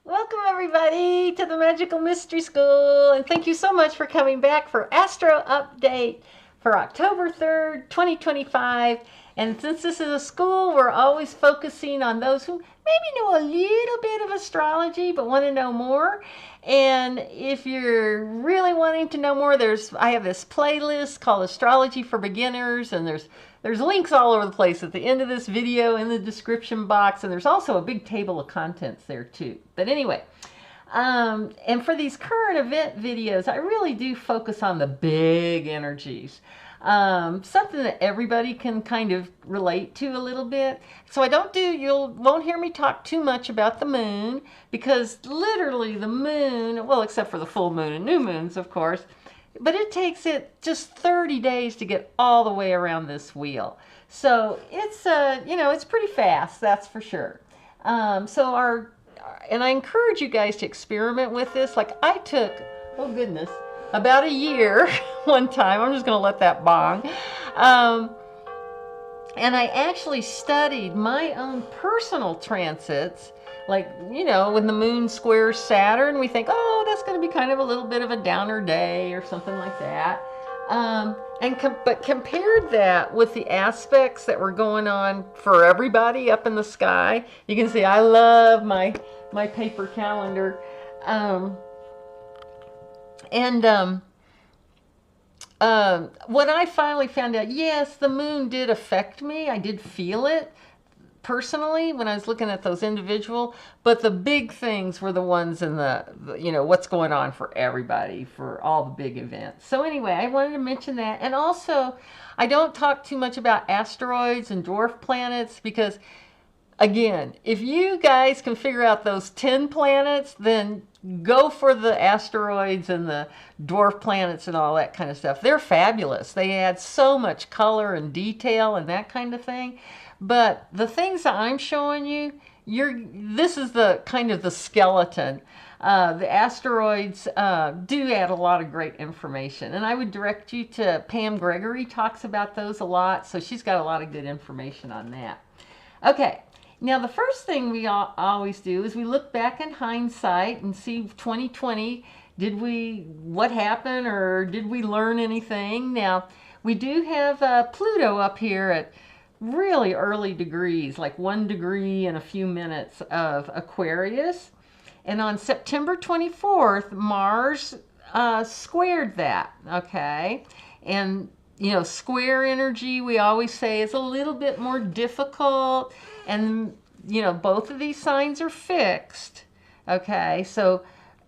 Welcome everybody to the Magical Mystery School, and thank you so much for coming back for Astro Update for October 3rd, 2025. And since this is a school, we're always focusing on those who maybe know a little bit of astrology but want to know more. And if you're really wanting to know more, I have this playlist called Astrology for Beginners, and there's links all over the place at the end of this video in the description box, and there's also a big table of contents there too. But anyway, and for these current event videos, I really do focus on the big energies. Something that everybody can kind of relate to a little bit. So you won't hear me talk too much about the moon, because literally the moon, well, except for the full moon and new moons, of course, but it takes it just 30 days to get all the way around this wheel. So it's, it's pretty fast, that's for sure. And I encourage you guys to experiment with this. Like I took, oh goodness, about a year one time. I'm just going to let that bong. And I actually studied my own personal transits. Like, when the moon squares Saturn, we think, oh, that's going to be kind of a little bit of a downer day or something like that. But compared that with the aspects that were going on for everybody up in the sky, you can see I love my paper calendar. When I finally found out, yes, the moon did affect me. I did feel it personally when I was looking at those individual, but the big things were the ones in the what's going on for everybody, for all the big events. So anyway, I wanted to mention that. And also, I don't talk too much about asteroids and dwarf planets because, again, if you guys can figure out those 10 planets, then go for the asteroids and the dwarf planets and all that kind of stuff. They're fabulous. They add so much color and detail and that kind of thing. But the things that I'm showing you, this is the kind of the skeleton. The asteroids do add a lot of great information. And I would direct you to Pam Gregory, talks about those a lot. So she's got a lot of good information on that. Okay. Now, the first thing we always do is we look back in hindsight and see 2020, what happened, or did we learn anything? Now, we do have Pluto up here at really early degrees, like 1 degree and a few minutes of Aquarius. And on September 24th, Mars squared that, okay? And square energy, we always say, is a little bit more difficult. And, both of these signs are fixed. Okay, so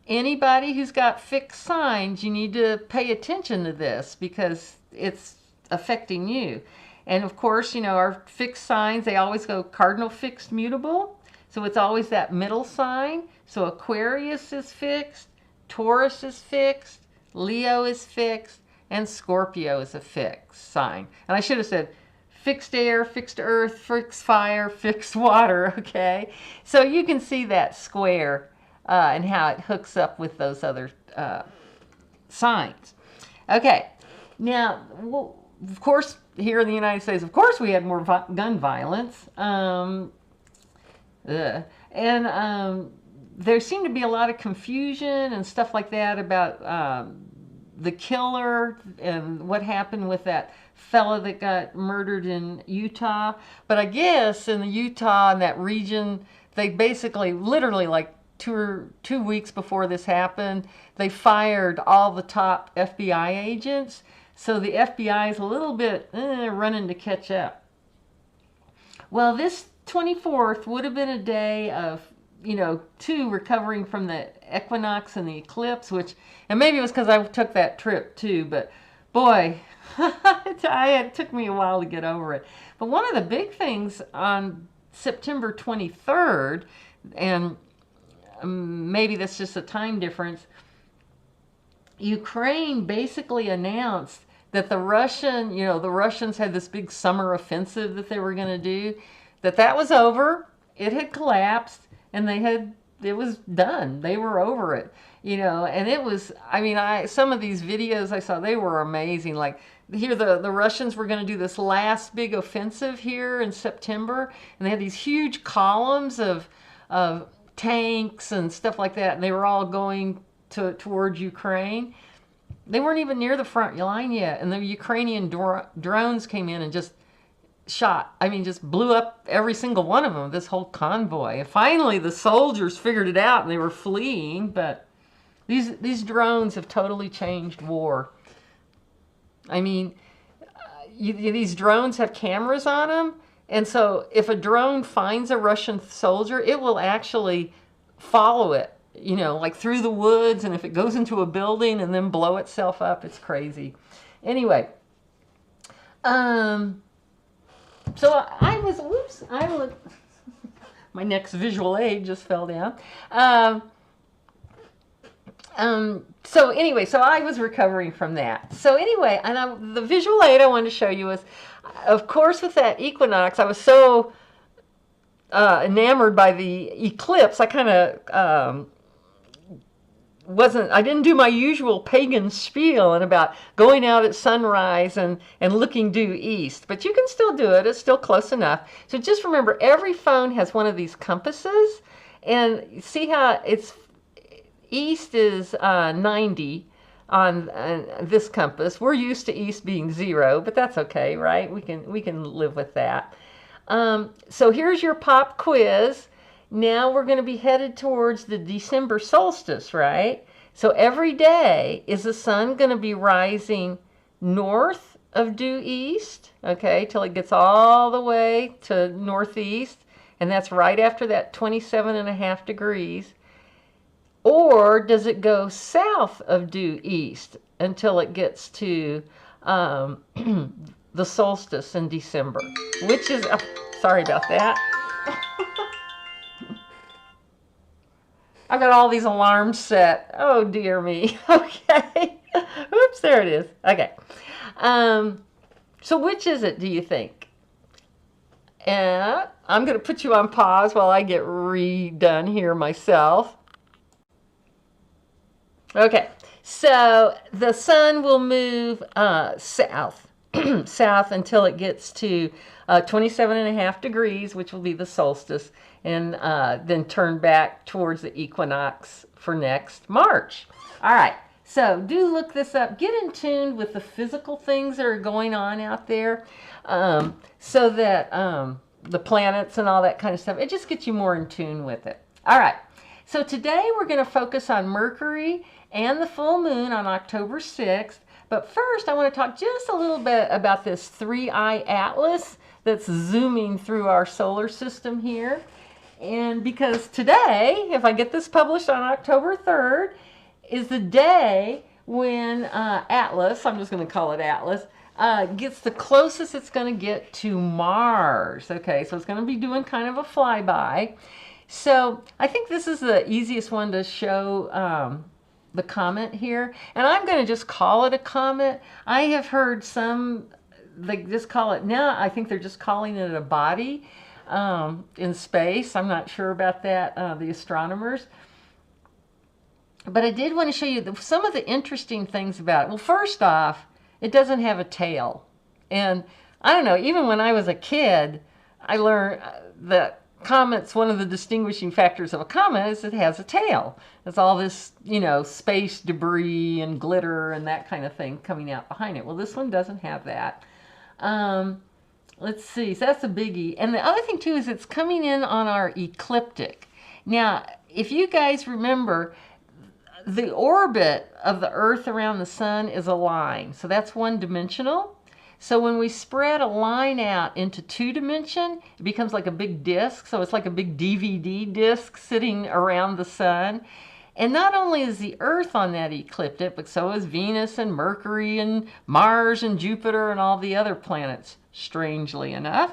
anybody who's got fixed signs, you need to pay attention to this because it's affecting you. And of course, our fixed signs, they always go cardinal, fixed, mutable. So it's always that middle sign. So Aquarius is fixed, Taurus is fixed, Leo is fixed, and Scorpio is a fixed sign. And I should have said fixed air, fixed earth, fixed fire, fixed water, okay? So you can see that square and how it hooks up with those other signs. Okay, now, of course, here in the United States, of course, we had more gun violence. There seemed to be a lot of confusion and stuff like that about the killer and what happened with that fella that got murdered in Utah. But I guess in the Utah and that region, they basically, literally like two weeks before this happened, they fired all the top FBI agents. So the FBI is a little bit running to catch up. Well, this 24th would have been a day of, recovering from the equinox and the eclipse, and maybe it was because I took that trip too, but boy, it took me a while to get over it. But one of the big things on September 23rd, and maybe that's just a time difference, Ukraine basically announced that the Russians had this big summer offensive that they were going to do, that was over. It had collapsed, and it was done. They were over it, and it was, some of these videos I saw, they were amazing. Like here, the Russians were going to do this last big offensive here in September, and they had these huge columns of tanks and stuff like that, and they were all going towards Ukraine. They weren't even near the front line yet, and the Ukrainian drones came in and just shot. I mean, just blew up every single one of them, this whole convoy. And finally, the soldiers figured it out, and they were fleeing, but these drones have totally changed war. I mean, these drones have cameras on them, and so if a drone finds a Russian soldier, it will actually follow it, you know, like through the woods, and if it goes into a building and then blow itself up, it's crazy. Anyway, so I was, whoops, my next visual aid just fell down. So anyway, so I was recovering from that. So anyway, and the visual aid I wanted to show you was, of course, with that equinox, I was so enamored by the eclipse, I kind of I didn't do my usual pagan spiel and about going out at sunrise and looking due east, but you can still do it. It's still close enough. So just remember, every phone has one of these compasses, and see how it's east is 90 on this compass. We're used to east being 0, but that's okay, right? We can live with that. So here's your pop quiz. Now we're going to be headed towards the December solstice, right? So every day, is the sun going to be rising north of due east, okay, till it gets all the way to northeast, and that's right after that 27.5 degrees. Or does it go south of due east until it gets to the solstice in December? Which is, sorry about that. I've got all these alarms set. Oh, dear me. Okay. Oops, there it is. Okay. So which is it, do you think? And I'm going to put you on pause while I get redone here myself. Okay. So the sun will move south, south until it gets to 27.5 degrees, which will be the solstice, and then turn back towards the equinox for next March. All right, so do look this up. Get in tune with the physical things that are going on out there, so that the planets and all that kind of stuff, it just gets you more in tune with it. All right, so today we're going to focus on Mercury and the full moon on October 6th. But first, I want to talk just a little bit about this 3-eye atlas that's zooming through our solar system here. And because today, if I get this published on October 3rd, is the day when Atlas, I'm just going to call it Atlas, gets the closest it's going to get to Mars. Okay, so it's going to be doing kind of a flyby. So I think this is the easiest one to show the comet here. And I'm going to just call it a comet. I have heard some, they just call it, now I think they're just calling it a body in space. I'm not sure about that, the astronomers. But I did want to show you some of the interesting things about it. Well, first off, it doesn't have a tail. And I don't know, even when I was a kid, I learned that comets, one of the distinguishing factors of a comet is it has a tail. It's all this, you know, space debris and glitter and that kind of thing coming out behind it. Well, this one doesn't have that. Let's see, so that's a biggie. And the other thing too is it's coming in on our ecliptic. Now, if you guys remember, the orbit of the Earth around the sun is a line. So that's one-dimensional. So when we spread a line out into 2-dimension, it becomes like a big disc. So it's like a big DVD disc sitting around the sun. And not only is the Earth on that ecliptic, but so is Venus and Mercury and Mars and Jupiter and all the other planets, strangely enough.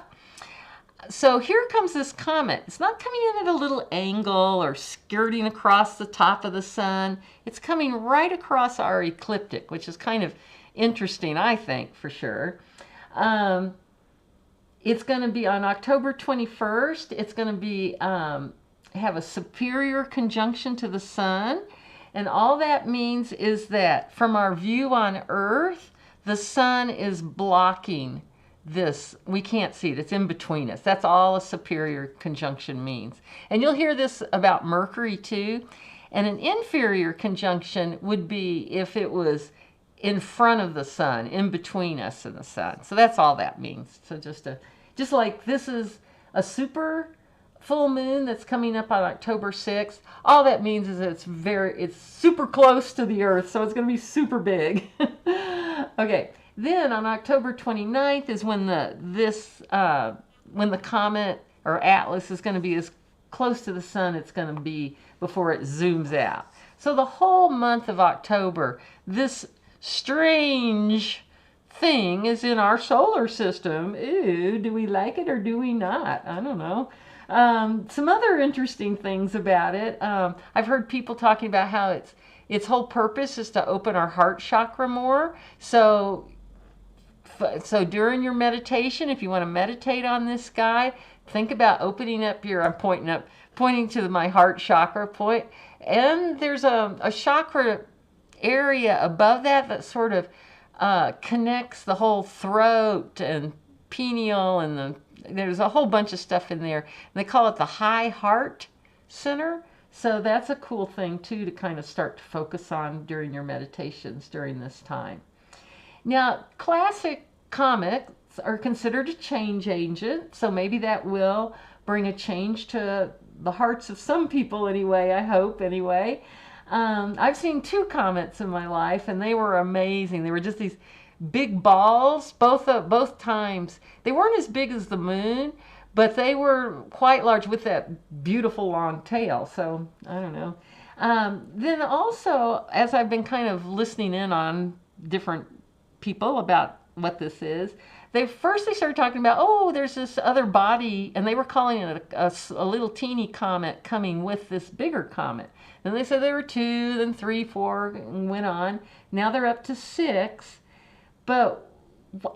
So here comes this comet. It's not coming in at a little angle or skirting across the top of the sun. It's coming right across our ecliptic, which is kind of interesting, I think, for sure. It's going to be on October 21st. It's going to be have a superior conjunction to the sun. And all that means is that from our view on Earth, the sun is blocking this, we can't see it. It's in between us. That's all a superior conjunction means. And you'll hear this about Mercury too. And an inferior conjunction would be if it was in front of the sun, in between us and the sun. So that's all that means. So just like this is a super full moon that's coming up on October 6th, all that means is it's super close to the Earth, so it's going to be super big. Okay. Then on October 29th is when when the comet or Atlas is going to be as close to the sun it's going to be before it zooms out. So the whole month of October, this strange thing is in our solar system. Ooh, do we like it or do we not? I don't know. Some other interesting things about it. I've heard people talking about how its whole purpose is to open our heart chakra more. So during your meditation, if you want to meditate on this guy, think about opening up I'm pointing to my heart chakra point. And there's a chakra area above that sort of connects the whole throat and pineal, and there's a whole bunch of stuff in there. And they call it the high heart center. So that's a cool thing too to kind of start to focus on during your meditations during this time. Now, classic comets are considered a change agent, so maybe that will bring a change to the hearts of some people anyway, I hope anyway. I've seen 2 comets in my life, and they were amazing. They were just these big balls, both times. They weren't as big as the moon, but they were quite large with that beautiful long tail, so I don't know. Then also, as I've been kind of listening in on different people about what this is, they started talking about, oh, there's this other body, and they were calling it a little teeny comet coming with this bigger comet. Then they said there were 2, then 3, 4, and went on. Now they're up to 6. But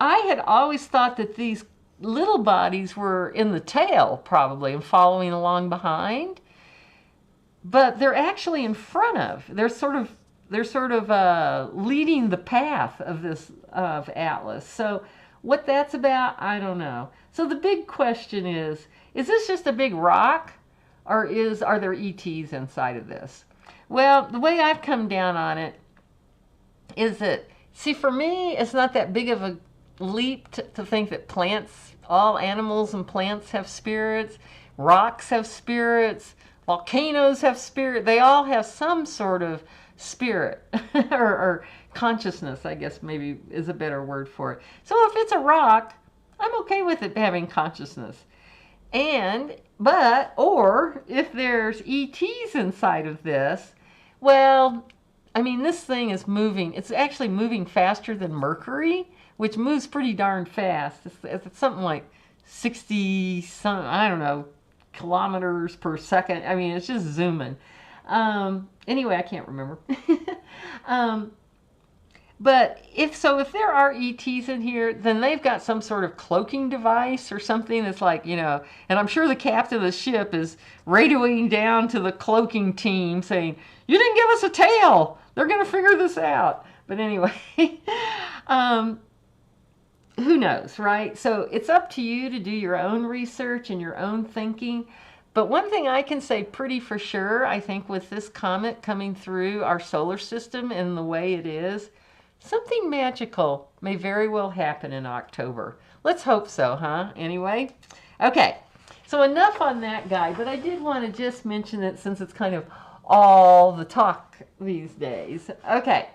I had always thought that these little bodies were in the tail, probably, and following along behind. But they're actually in front of. They're sort of leading the path of Atlas. So what that's about, I don't know. So the big question is this just a big rock, or are there ETs inside of this? Well, the way I've come down on it is that, see, for me, it's not that big of a leap to think that all animals and plants have spirits, rocks have spirits, volcanoes have spirit. They all have some sort of spirit or consciousness, I guess maybe is a better word for it. So if it's a rock, I'm okay with it having consciousness. Or if there's ETs inside of this, well, I mean, this thing is moving. It's actually moving faster than Mercury, which moves pretty darn fast. It's something like 60 kilometers per second. I mean, it's just zooming. Anyway, I can't remember. But if there are ETs in here, then they've got some sort of cloaking device or something that's like, and I'm sure the captain of the ship is radioing down to the cloaking team saying, you didn't give us a tail. They're going to figure this out. But anyway, who knows, right? So it's up to you to do your own research and your own thinking. But one thing I can say pretty for sure, I think with this comet coming through our solar system in the way it is, something magical may very well happen in October. Let's hope so, huh? Anyway, okay. So enough on that guy, but I did want to just mention it since it's kind of all the talk these days. Okay.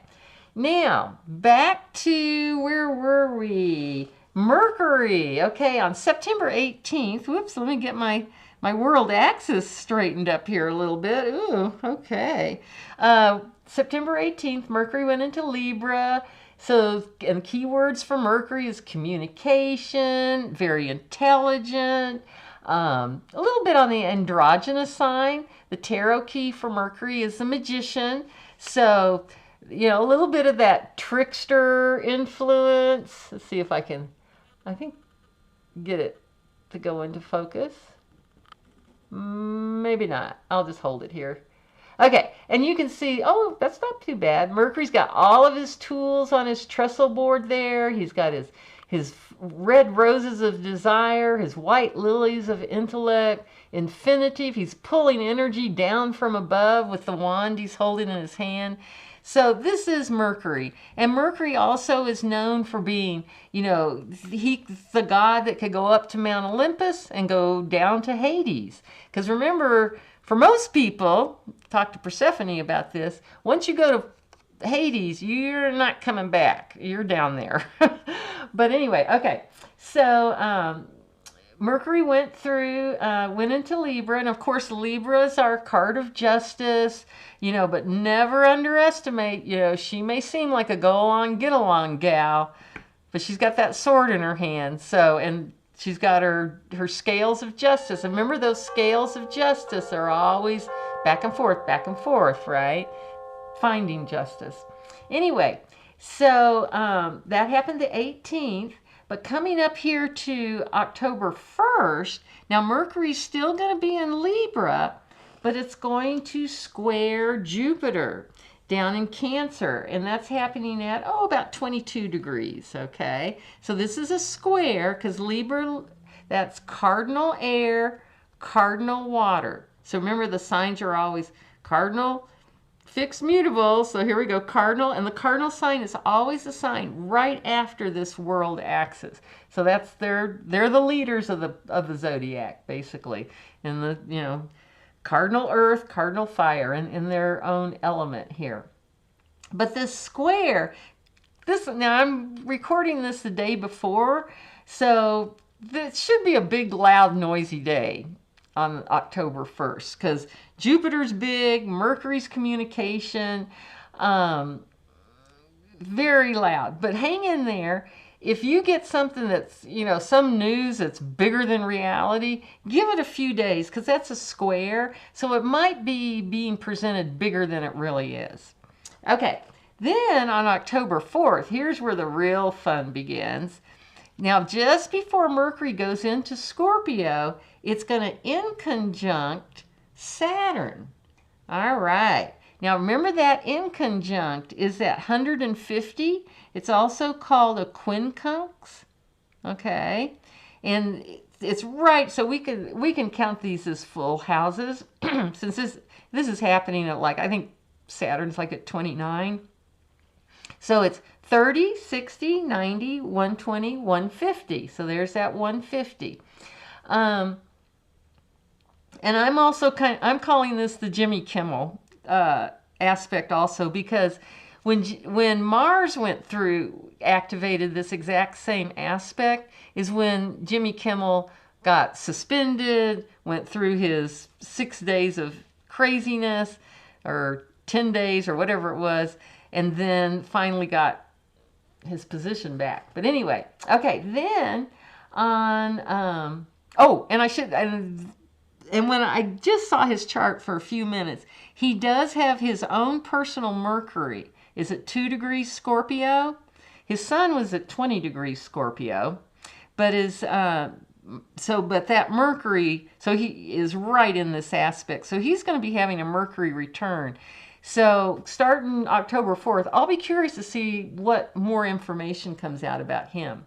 Now, back to, where were we? Mercury. Okay, on September 18th, whoops, let me get my world axis straightened up here a little bit. Ooh, okay. September 18th, Mercury went into Libra. So, and keywords for Mercury is communication, very intelligent, a little bit on the androgynous sign. The tarot key for Mercury is the magician. So, a little bit of that trickster influence. Let's see if I can, get it to go into focus. Maybe not. I'll just hold it here. Okay, and you can see, oh, that's not too bad. Mercury's got all of his tools on his trestle board there. He's got his red roses of desire, his white lilies of intellect, infinitive. He's pulling energy down from above with the wand he's holding in his hand. So this is Mercury. And Mercury also is known for being, you know, he's the god that could go up to Mount Olympus and go down to Hades. Because remember, for most people, talk to Persephone about this, once you go to Hades, you're not coming back. You're down there. But anyway, okay. So Mercury went into Libra, and of course Libra is our card of justice, you know, but never underestimate, you know, she may seem like a go along, get along gal, but she's got that sword in her hand. So, and she's got her scales of justice. And remember, those scales of justice are always back and forth, right? Finding justice. Anyway, so that happened the 18th. But coming up here to October 1st, now Mercury's still going to be in Libra, but it's going to square Jupiter down in Cancer. And that's happening at, about 22 degrees, okay? So this is a square because Libra, that's cardinal air, cardinal water. So remember, the signs are always cardinal, fixed, mutable. So here we go, cardinal, and the cardinal sign is always a sign right after this world axis. So that's they're the leaders of the zodiac, basically, in the, you know, cardinal earth, cardinal fire, in their own element here. But this square, now I'm recording this the day before, so this should be a big, loud, noisy day on October 1st, because Jupiter's big, Mercury's communication, very loud. But hang in there. If you get something that's, you know, some news that's bigger than reality, give it a few days, because that's a square, so it might be being presented bigger than it really is. Okay, then on October 4th, here's where the real fun begins. Now, just before Mercury goes into Scorpio, it's going to inconjunct Saturn. All right. Now, remember that inconjunct is at 150. It's also called a quincunx. Okay. And it's right, so we can count these as full houses since this is happening at, like, I think Saturn's like at 29. So it's 30, 60, 90, 120, 150. So there's that 150. And I'm also I'm calling this the Jimmy Kimmel aspect also, because when Mars went through, activated this exact same aspect, is when Jimmy Kimmel got suspended, went through his 6 days of craziness, or 10 days, or whatever it was, and then finally got his position back. But anyway, okay, then on, and when I just saw his chart for a few minutes, he does have his own personal Mercury. Is at 2 degrees Scorpio. His sun was at 20 degrees Scorpio, but but that Mercury, so he is right in this aspect. So he's going to be having a Mercury return. So starting October 4th, I'll be curious to see what more information comes out about him.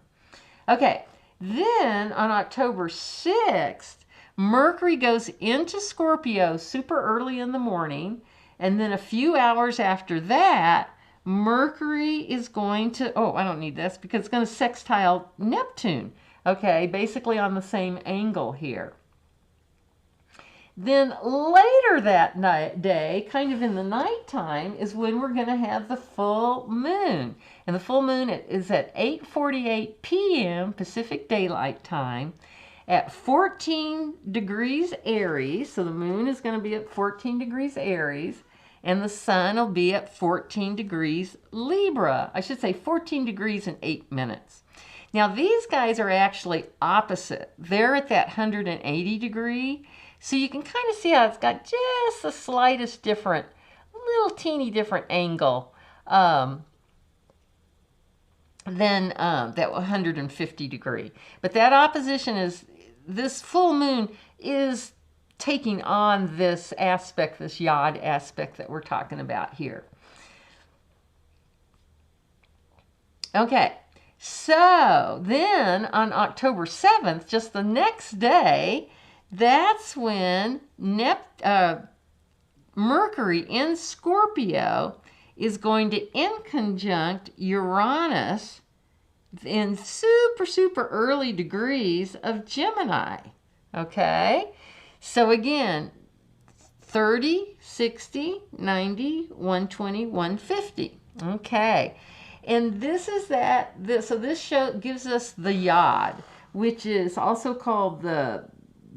Okay, then on October 6th, Mercury goes into Scorpio super early in the morning, and then a few hours after that, Mercury is going to, I don't need this because it's going to sextile Neptune. Okay, basically on the same angle here. Then later that day, kind of in the nighttime, is when we're going to have the full moon. And the full moon is at 8:48 p.m. Pacific Daylight Time at 14 degrees Aries. So the moon is going to be at 14 degrees Aries. And the sun will be at 14 degrees Libra. I should say 14 degrees and 8 minutes. Now these guys are actually opposite. They're at that 180 degree. So you can kind of see how it's got just the slightest different, little teeny different angle than that 150 degree. But that opposition is, this full moon is taking on this aspect, this yod aspect that we're talking about here. Okay, So then on October 7th, just the next day, that's when Mercury in Scorpio is going to inconjunct Uranus in super, super early degrees of Gemini. Okay? So again, 30, 60, 90, 120, 150. Okay. And this is so this show gives us the Yod, which is also called the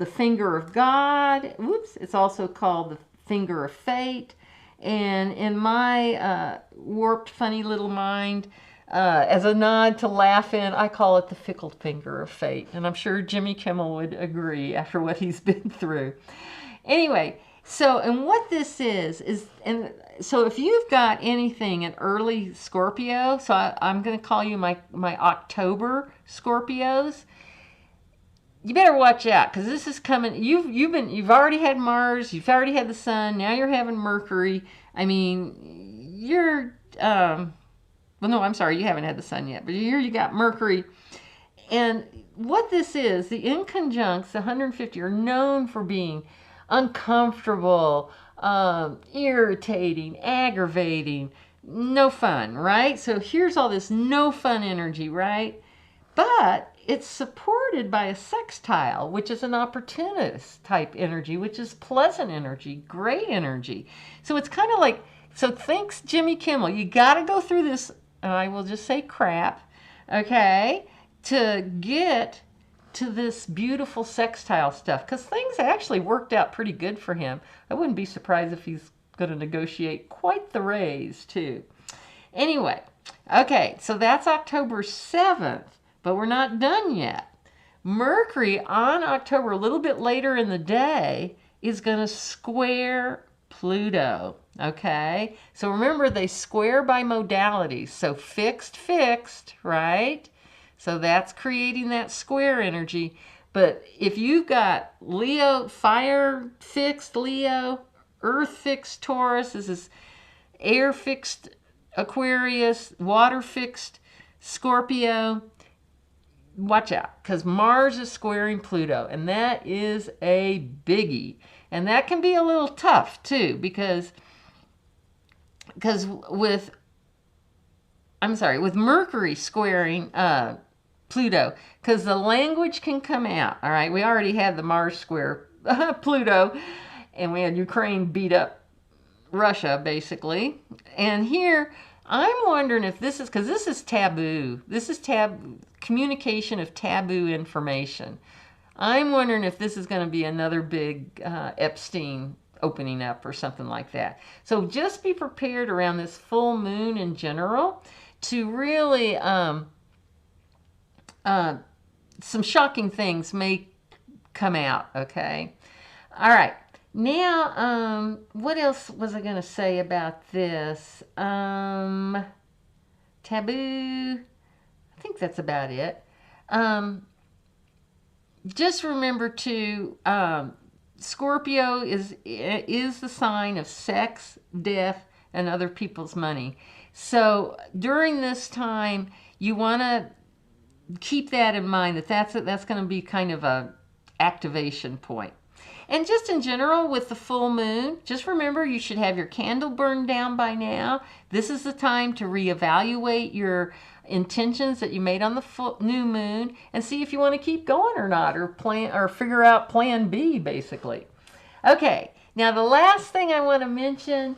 finger of God. Whoops, it's also called the finger of fate. And in my warped, funny little mind, as a nod to laugh in, I call it the fickle finger of fate. And I'm sure Jimmy Kimmel would agree after what he's been through. Anyway, so, and what this is, and so if you've got anything in early Scorpio, so I'm going to call you my October Scorpios, you better watch out, because this is coming. You've already had Mars, you've already had the Sun, now you're having Mercury. I mean, you're well, no, I'm sorry, you haven't had the Sun yet, but here you got Mercury. And what this is, the inconjuncts, the 150, are known for being uncomfortable, irritating, aggravating, no fun, right? So here's all this no fun energy, right? But it's supported by a sextile, which is an opportunist type energy, which is pleasant energy, great energy. So it's kind of like, so thanks Jimmy Kimmel, you got to go through this, I will just say crap, okay, to get to this beautiful sextile stuff, because things actually worked out pretty good for him. I wouldn't be surprised if he's going to negotiate quite the raise too. Anyway, okay, so that's October 7th, but we're not done yet. Mercury on October, a little bit later in the day, is going to square Pluto, okay? So remember, they square by modalities, so fixed, right? So that's creating that square energy. But if you've got Leo, fire fixed Leo, earth fixed Taurus, this is air fixed Aquarius, water fixed Scorpio, watch out, because Mars is squaring Pluto, and that is a biggie. And that can be a little tough too, because with Mercury squaring Pluto, because the language can come out. All right, we already had the Mars square Pluto, and we had Ukraine beat up Russia, basically. And here, I'm wondering if this is, because this is taboo. This is communication of taboo information. I'm wondering if this is going to be another big Epstein opening up or something like that. So just be prepared around this full moon in general to really, some shocking things may come out, okay? All right. Now, what else was I going to say about this? Taboo. I think that's about it. Just remember to, Scorpio is the sign of sex, death, and other people's money. So during this time, you want to keep that in mind, that's going to be kind of a activation point. And just in general with the full moon, just remember you should have your candle burned down by now. This is the time to reevaluate your intentions that you made on the new moon and see if you want to keep going or not, or figure out plan B, basically. Okay, now the last thing I want to mention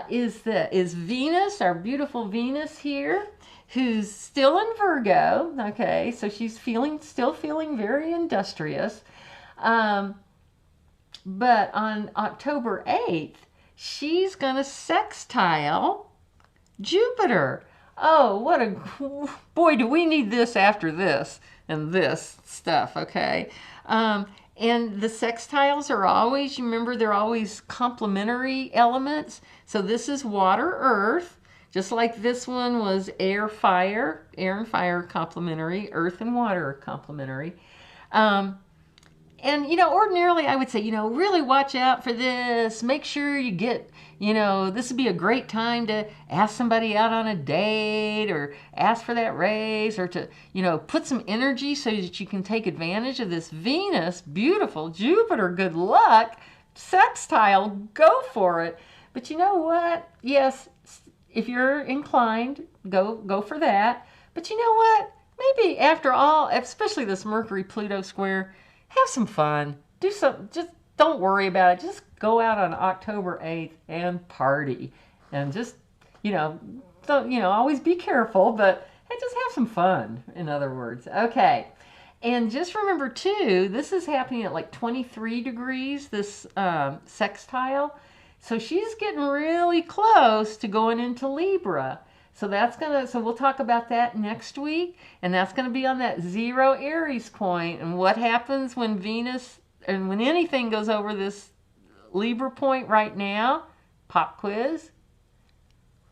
is Venus, our beautiful Venus here, who's still in Virgo. Okay, so she's still feeling very industrious. But on October 8th, she's going to sextile Jupiter. Oh, boy, do we need this after this and this stuff, okay? And the sextiles are always, you remember, they're always complementary elements. So this is water, earth, just like this one was air, fire. Air and fire are complementary, earth and water are complementary. And, you know, ordinarily I would say, you know, really watch out for this. Make sure you get, you know, this would be a great time to ask somebody out on a date or ask for that raise or to, you know, put some energy so that you can take advantage of this Venus, beautiful, Jupiter, good luck, sextile, go for it. But you know what? Yes, if you're inclined, go for that. But you know what? Maybe after all, especially this Mercury-Pluto square, have some fun. Do some, just don't worry about it. Just go out on October 8th and party. And just, you know, don't, you know, always be careful, but hey, just have some fun, in other words. Okay. And just remember, too, this is happening at like 23 degrees, this sextile. So she's getting really close to going into Libra. So that's gonna, so we'll talk about that next week, and that's gonna be on that 0 Aries point, and what happens when Venus, and when anything goes over this Libra point right now, pop quiz,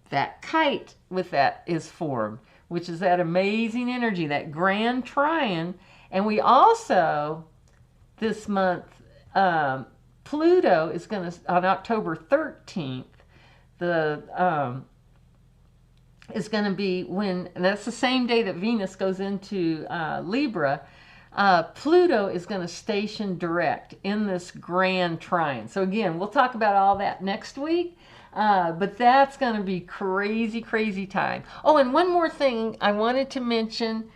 that kite with that is formed, which is that amazing energy, that grand trine. And we also, this month, Pluto is gonna, on October 13th, is going to be when, and that's the same day that Venus goes into Libra, Pluto is going to station direct in this grand trine. So again, we'll talk about all that next week, but that's going to be crazy, crazy time. Oh, and one more thing I wanted to mention,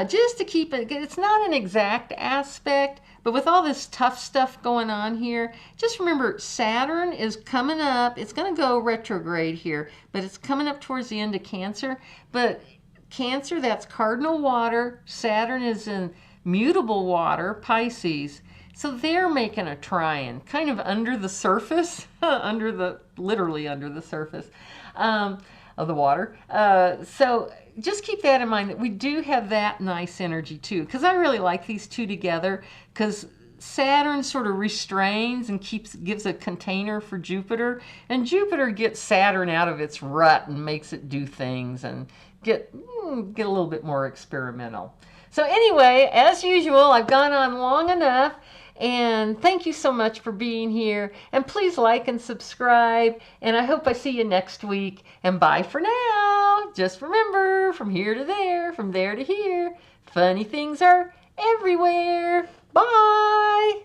just to keep it, it's not an exact aspect, but with all this tough stuff going on here, just remember Saturn is coming up. It's going to go retrograde here, but it's coming up towards the end of Cancer. But Cancer, that's cardinal water. Saturn is in mutable water, Pisces. So they're making a trine, kind of under the surface, literally under the surface of the water. So just keep that in mind, that we do have that nice energy too, because I really like these two together, because Saturn sort of restrains and gives a container for Jupiter, and Jupiter gets Saturn out of its rut and makes it do things and get a little bit more experimental. So anyway, as usual, I've gone on long enough. And thank you so much for being here. And please like and subscribe. And I hope I see you next week. And bye for now. Just remember, from here to there, from there to here, funny things are everywhere. Bye.